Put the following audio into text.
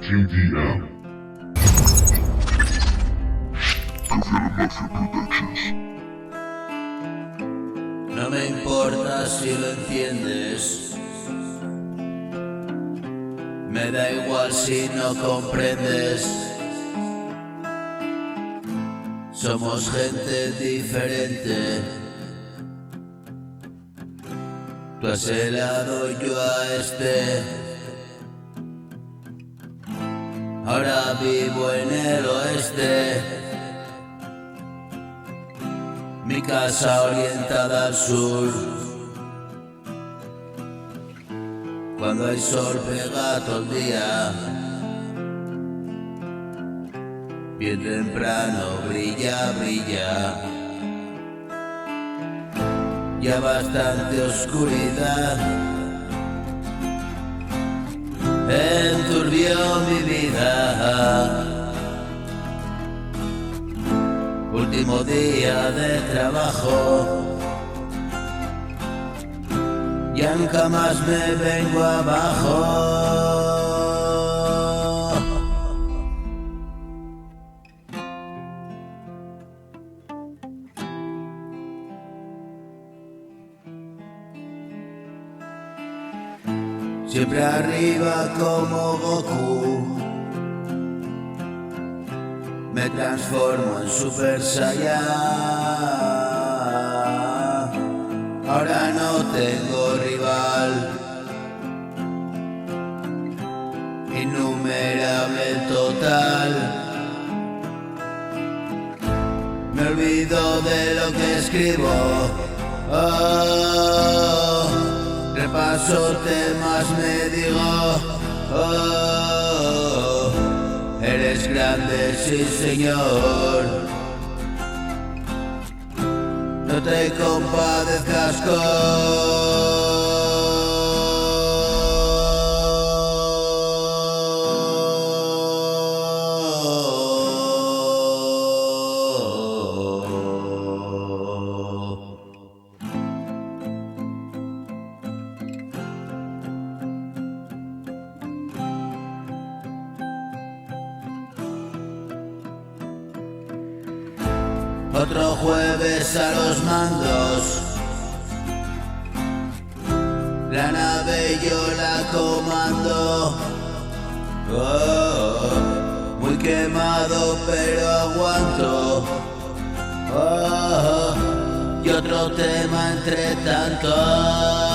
Team DM. Mafia Productions. No me importa si lo entiendes, me da igual si no comprendes. Somos gente diferente. Tú a ese lado, yo a este. Ahora vivo en el oeste. Mi casa orientada al sur. Cuando hay sol pega todo el día. Bien temprano brilla, brilla. Ya bastante oscuridad enturbió mi vida. Último día de trabajo, ya nunca más me vengo abajo. Siempre arriba como Goku, me transformo en Super Saiyan. Ahora no tengo rival, innumerable total. Me olvido de lo que escribo. Repaso temas, me digo, eres grande, sí señor. No te compadezcas Otro jueves a los mandos, la nave yo la comando. Muy quemado pero aguanto. Y otro tema entre tanto.